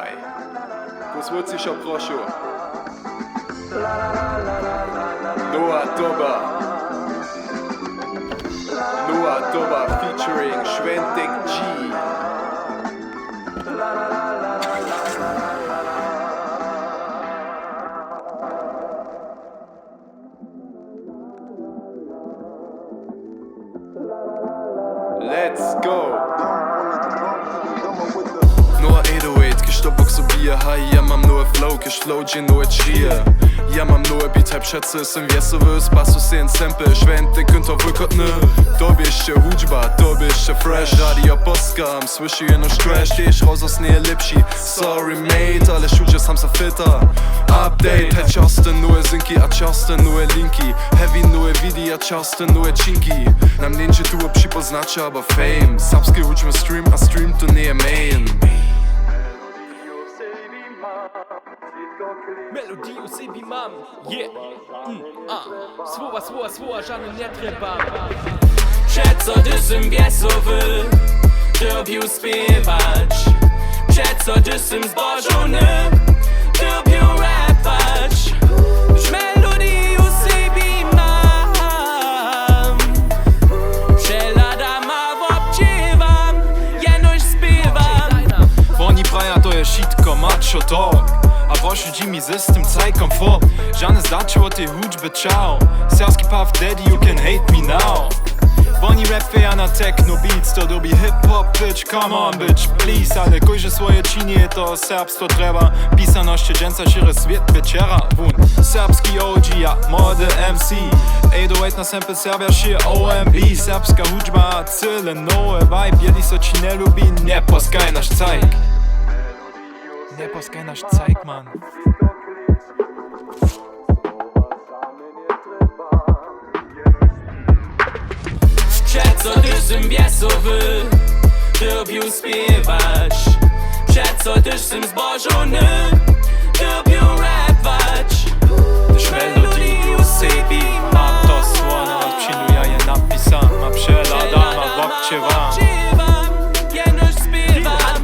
Aj, pozwólcie proszę. Noah Doba featuring Schwentek G. Let's go! Nur 808, gestoppt so Bier, hi, ja mam nur flow, flow, nur cheer. Ja mam nur beat, halb schätze es im Jesowes, passo sen sample, Schwentek und auf Wykotne. To bieście hudźba, to bieście fresh, radio poskam, słyszy jeno trash, gdzieś raus aus Nähe Lipschi. Sorry mate, alle Schuhe sam sa fitter. Update, het Justin, nur Zinki, a Justin, nur Linki. Heavy, nur Vidi, a Justin, nur Chinky. Nam ninja tu psi poznaczy, aber fame. Subski hudźmy stream, a stream to nie main. Melodii u sebi mam, yeah, słowa, żadnym nie trzeba. Przed co dysym wiesowy, lubił śpiewać. Przed co dysym zbożony, lubił rapać. Już melodii u sebi mam. Przeladam, a wobdziewam, jenoś śpiewam. Oni praja to je shitko macho talk. A proszę Jimmy system zeig komfort. Żadne zdaczy o tej hudźby, ciao. Serbski puff daddy, you can hate me now. Bonnie rap feja na techno beats, to dobi hip-hop bitch, come on bitch, please. Ale kojże swoje činie, to serbstvo treba. Pisaność dżęca šire svijet večera. Vun, serbski OG, ja, mode MC. 808 na sample Serbia šije OMB. Serbska hudźba, cyle nowe vibe. Jedi so ci ne lubi, nie poskaj naš cajk. Nie poskaj naš cajk, man. Przed co dysym wiesowy, lubił śpiewać. Przed co dysym zbożony, lubił rapać. Też melodii u sebi mam to słona. Odpsiluja je napisam, a przeladam, a wobciewam. Jenoś śpiewam.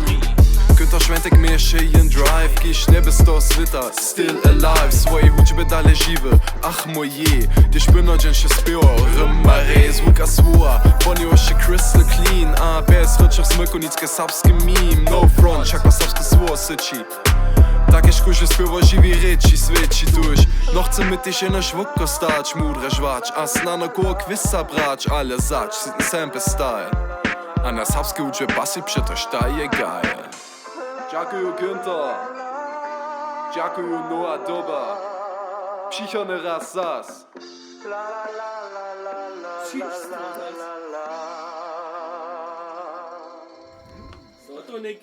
Günther Schwentek mir Shein Drive, gehst ne bis do Svita, still alive, swoje hudźby dalej żywe, ach moje, dich benodzen się spiło, rymare, zvuka svuła, Bonnie oście crystal clean, a bez ryczów smyku, nickie sapskie meme, no front, čak sapskie sło syci. Tak ich kuže spivo živi reči, sveči tuž. No chcem mit dich jeno švuko stać, mudre žvač, a snano ko kvisa brać, ale zač, sample style. A na sapskie uče basi przetoż daje gaje. Dziękuję Günther, dziękuję Noah Doba, Psychony raz zas. So, Tonik.